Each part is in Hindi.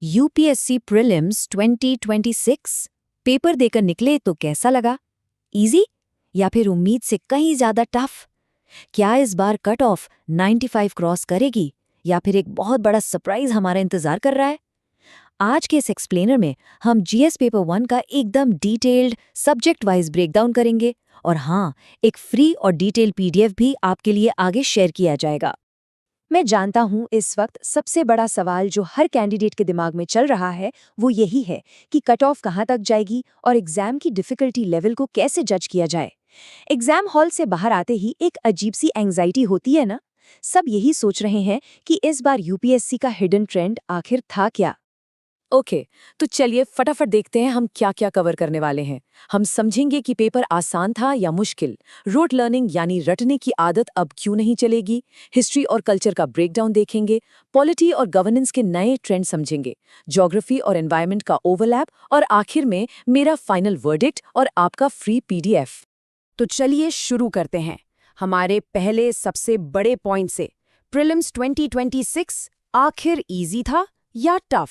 यूपीएससी प्रीलिम्स 2026 पेपर देकर निकले तो कैसा लगा? इजी या फिर उम्मीद से कहीं ज्यादा टफ? क्या इस बार कट ऑफ 95 क्रॉस करेगी या फिर एक बहुत बड़ा सरप्राइज हमारा इंतजार कर रहा है? आज के इस एक्सप्लेनर में हम जीएस पेपर 1 का एकदम डिटेल्ड सब्जेक्ट वाइज ब्रेकडाउन करेंगे और हाँ, एक फ्री और डिटेल पीडीएफ भी आपके लिए आगे शेयर किया जाएगा। मैं जानता हूं इस वक्त सबसे बड़ा सवाल जो हर कैंडिडेट के दिमाग में चल रहा है वो यही है कि कट ऑफ कहां तक जाएगी और एग्जाम की डिफिकल्टी लेवल को कैसे जज किया जाए। एग्जाम हॉल से बाहर आते ही एक अजीब सी एंग्जाइटी होती है ना। सब यही सोच रहे हैं कि इस बार यूपीएससी का हिडन ट्रेंड आखिर था क्या। ओके, तो चलिए फटाफट देखते हैं हम क्या क्या कवर करने वाले हैं। हम समझेंगे कि पेपर आसान था या मुश्किल, रोट लर्निंग यानी रटने की आदत अब क्यों नहीं चलेगी, हिस्ट्री और कल्चर का ब्रेकडाउन देखेंगे, पॉलिटी और गवर्नेंस के नए ट्रेंड समझेंगे, ज्योग्राफी और एनवायरनमेंट का ओवरलैप और आखिर में मेरा फाइनल वर्डिक्ट और आपका फ्री पीडीएफ। तो चलिए शुरू करते हैं हमारे पहले सबसे बड़े पॉइंट से। प्रीलिम्स 2026 आखिर इजी था या टफ?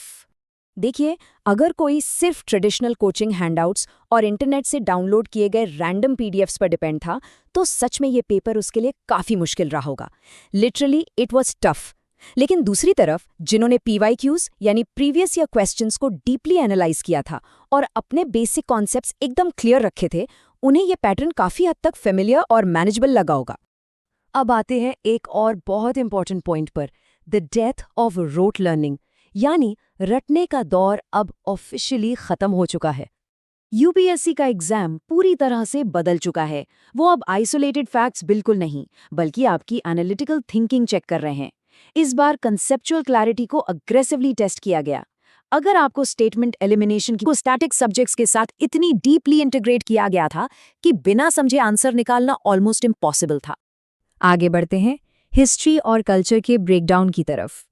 देखिए, अगर कोई सिर्फ ट्रेडिशनल कोचिंग हैंडआउट्स और इंटरनेट से डाउनलोड किए गए रैंडम पीडीएफ्स पर डिपेंड था तो सच में ये पेपर उसके लिए काफ़ी मुश्किल रहा होगा। Literally it was tough. लेकिन दूसरी तरफ जिन्होंने पीवाईक्यूज यानी प्रीवियस ईयर क्वेश्चंस को डीपली एनालाइज किया था और अपने बेसिक कॉन्सेप्ट्स एकदम क्लियर रखे थे, उन्हें ये पैटर्न काफ़ी हद तक फेमिलियर और मैनेजेबल लगा होगा। अब आते हैं एक और बहुत इंपॉर्टेंट पॉइंट पर, the death of rote learning, यानी रटने का दौर अब ऑफिशियली खत्म हो चुका है। यूपीएससी का एग्जाम पूरी तरह से बदल चुका है। वो अब आइसोलेटेड फैक्ट्स बिल्कुल नहीं, बल्कि आपकी एनालिटिकल थिंकिंग चेक कर रहे हैं। इस बार कंसेप्चुअल क्लैरिटी को अग्रेसिवली टेस्ट किया गया। अगर आपको स्टेटमेंट एलिमिनेशन को स्टैटिक सब्जेक्ट्स के साथ इतनी डीपली इंटीग्रेट किया गया था कि बिना समझे आंसर निकालना ऑलमोस्ट इम्पॉसिबल था। आगे बढ़ते हैं हिस्ट्री और कल्चर के ब्रेकडाउन की तरफ।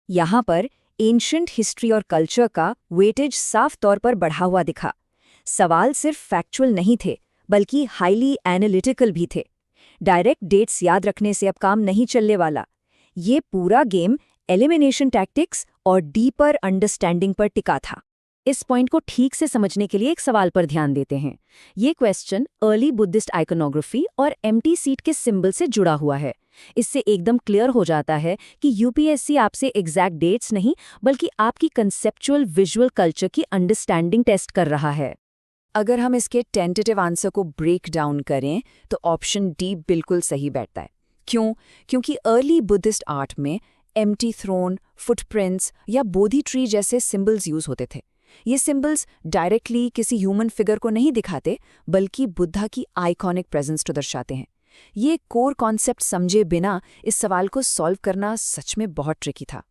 यहाँ पर एंशिएंट हिस्ट्री और कल्चर का वेटेज साफ तौर पर बढ़ा हुआ दिखा। सवाल सिर्फ फैक्चुअल नहीं थे, बल्कि हाईली एनालिटिकल भी थे। डायरेक्ट डेट्स याद रखने से अब काम नहीं चलने वाला। ये पूरा गेम एलिमिनेशन टैक्टिक्स और डीपर अंडरस्टैंडिंग पर टिका था। इस पॉइंट को ठीक से समझने के लिए एक सवाल पर ध्यान देते हैं। ये क्वेश्चन अर्ली बुद्धिस्ट आइकोनोग्राफी और एम्प्टी सीट के सिंबल से जुड़ा हुआ है। इससे एकदम क्लियर हो जाता है कि यूपीएससी आपसे एग्जैक्ट डेट्स नहीं, बल्कि आपकी कंसेप्चुअल विजुअल कल्चर की अंडरस्टैंडिंग टेस्ट कर रहा है। अगर हम इसके टेंटेटिव आंसर को ब्रेक डाउन करें तो ऑप्शन डी बिल्कुल सही बैठता है। क्यों? क्योंकि अर्ली बुद्धिस्ट आर्ट में एम्प्टी थ्रोन, फुटप्रिंट्स या बोधि ट्री जैसे सिंबल्स यूज होते थे। ये सिंबल्स डायरेक्टली किसी ह्यूमन फिगर को नहीं दिखाते, बल्कि बुद्धा की आइकॉनिक प्रेजेंस को दर्शाते हैं। ये कोर कॉन्सेप्ट समझे बिना इस सवाल को सॉल्व करना सच में बहुत ट्रिकी था।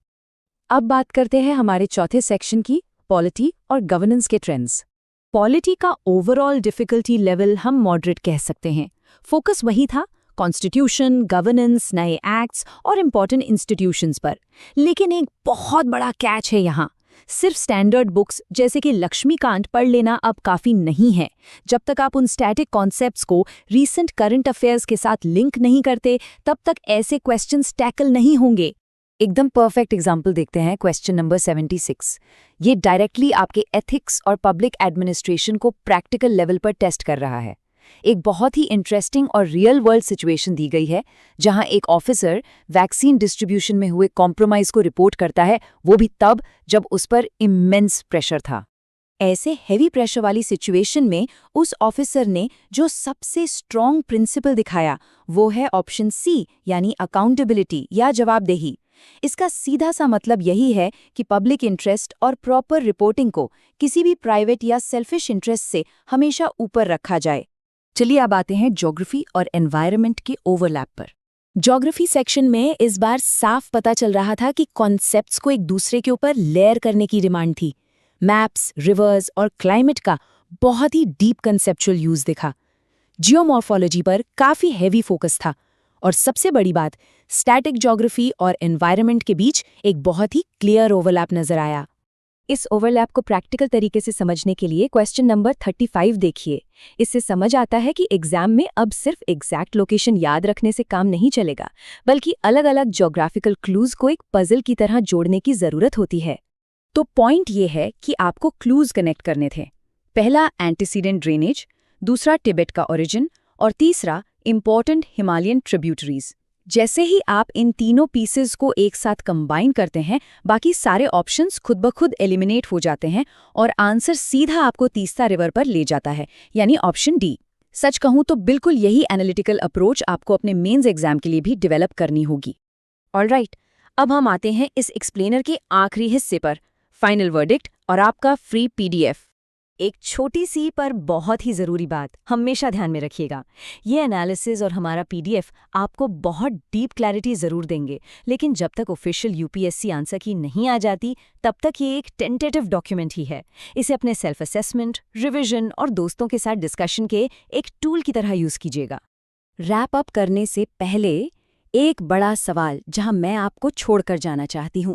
अब बात करते हैं हमारे चौथे सेक्शन की, पॉलिटी और गवर्नेंस के ट्रेंड्स। पॉलिटी का ओवरऑल डिफिकल्टी लेवल हम मॉडरेट कह सकते हैं। फोकस वही था, कॉन्स्टिट्यूशन, गवर्नेंस, नए एक्ट्स और इम्पॉर्टेंट इंस्टीट्यूशंस पर। लेकिन एक बहुत बड़ा कैच है यहाँ। सिर्फ स्टैंडर्ड बुक्स जैसे कि लक्ष्मीकांत पढ़ लेना अब काफ़ी नहीं है। जब तक आप उन स्टैटिक कॉन्सेप्ट्स को रीसेंट करंट अफेयर्स के साथ लिंक नहीं करते, तब तक ऐसे क्वेश्चंस टैकल नहीं होंगे। एकदम परफेक्ट एग्जाम्पल देखते हैं क्वेश्चन नंबर 76। ये डायरेक्टली आपके एथिक्स और पब्लिक एडमिनिस्ट्रेशन को प्रैक्टिकल लेवल पर टेस्ट कर रहा है। एक बहुत ही इंटरेस्टिंग और रियल वर्ल्ड सिचुएशन दी गई है, जहां एक ऑफिसर वैक्सीन डिस्ट्रीब्यूशन में हुए कॉम्प्रोमाइज को रिपोर्ट करता है, वो भी तब जब उस पर इमेंस प्रेशर था। ऐसे हेवी प्रेशर वाली सिचुएशन में उस ऑफिसर ने जो सबसे स्ट्रॉन्ग प्रिंसिपल दिखाया वो है ऑप्शन सी, यानी अकाउंटेबिलिटी या जवाबदेही। इसका सीधा सा मतलब यही है कि पब्लिक इंटरेस्ट और प्रॉपर रिपोर्टिंग को किसी भी प्राइवेट या सेल्फिश इंटरेस्ट से हमेशा ऊपर रखा जाए। चलिए अब आते हैं ज्योग्राफी और एनवायरनमेंट के ओवरलैप पर। ज्योग्राफी सेक्शन में इस बार साफ पता चल रहा था कि कॉन्सेप्ट्स को एक दूसरे के ऊपर लेयर करने की डिमांड थी। मैप्स, रिवर्स और क्लाइमेट का बहुत ही डीप कंसेप्चुअल यूज दिखा। जियोमॉर्फोलॉजी पर काफी हेवी फोकस था और सबसे बड़ी बात, स्टैटिक ज्योग्राफी और एनवायरनमेंट के बीच एक बहुत ही क्लियर ओवरलैप नजर आया। इस ओवरलैप को प्रैक्टिकल तरीके से समझने के लिए क्वेश्चन नंबर 35 देखिए। इससे समझ आता है कि एग्जाम में अब सिर्फ एग्जैक्ट लोकेशन याद रखने से काम नहीं चलेगा, बल्कि अलग अलग ज्योग्राफिकल क्लूज को एक पजल की तरह जोड़ने की जरूरत होती है। तो पॉइंट ये है कि आपको क्लूज कनेक्ट करने थे। पहला एंटीसीडेंट ड्रेनेज, दूसरा तिब्बत का ओरिजिन और तीसरा इंपॉर्टेंट हिमालयन ट्रिब्यूटरीज। जैसे ही आप इन तीनों पीसेस को एक साथ कंबाइन करते हैं, बाकी सारे ऑप्शंस खुद ब खुद एलिमिनेट हो जाते हैं और आंसर सीधा आपको तीस्ता रिवर पर ले जाता है, यानी ऑप्शन डी। सच कहूं तो बिल्कुल यही एनालिटिकल अप्रोच आपको अपने मेंस एग्जाम के लिए भी डेवलप करनी होगी। ऑलराइट, अब हम आते हैं इस एक्सप्लेनर के आखिरी हिस्से पर, फाइनल वर्डिक्ट और आपका फ्री पीडीएफ। एक छोटी सी पर बहुत ही ज़रूरी बात हमेशा ध्यान में रखिएगा। ये एनालिसिस और हमारा पीडीएफ आपको बहुत डीप क्लैरिटी ज़रूर देंगे, लेकिन जब तक ऑफिशियल यूपीएससी आंसर की नहीं आ जाती, तब तक ये एक टेंटेटिव डॉक्यूमेंट ही है। इसे अपने सेल्फ असेसमेंट, रिविजन और दोस्तों के साथ डिस्कशन के एक टूल की तरह यूज़ कीजिएगा। रैप अप करने से पहले एक बड़ा सवाल जहां मैं आपको छोड़कर जाना चाहती हूं।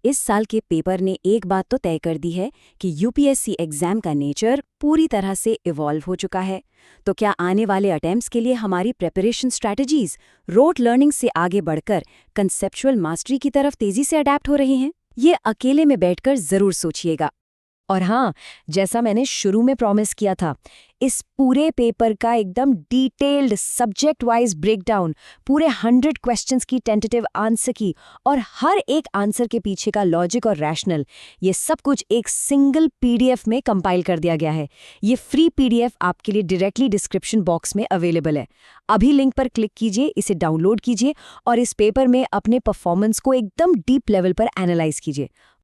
इस साल के पेपर ने एक बात तो तय कर दी है कि यूपीएससी एग्जाम का नेचर पूरी तरह से इवॉल्व हो चुका है। तो क्या आने वाले अटेम्प्ट्स के लिए हमारी प्रिपरेशन स्ट्रैटेजीज रोट लर्निंग से आगे बढ़कर कंसेप्चुअल मास्टरी की तरफ तेजी से अडैप्ट हो रही हैं? ये अकेले में बैठकर जरूर सोचिएगा। और हाँ, जैसा मैंने शुरू में प्रॉमिस किया था, इस पूरे पेपर का एकदम डिटेल्ड सब्जेक्ट वाइज ब्रेकडाउन, पूरे 100 क्वेश्चंस की टेंटेटिव आंसर की और हर एक आंसर के पीछे का लॉजिक और रैशनल, ये सब कुछ एक सिंगल पीडीएफ में कंपाइल कर दिया गया है। ये फ्री पीडीएफ आपके लिए डायरेक्टली डिस्क्रिप्शन बॉक्स में अवेलेबल है। अभी लिंक पर क्लिक कीजिए, इसे डाउनलोड कीजिए और इस पेपर में अपने परफॉर्मेंस को एकदम डीप लेवल पर एनालाइज कीजिए।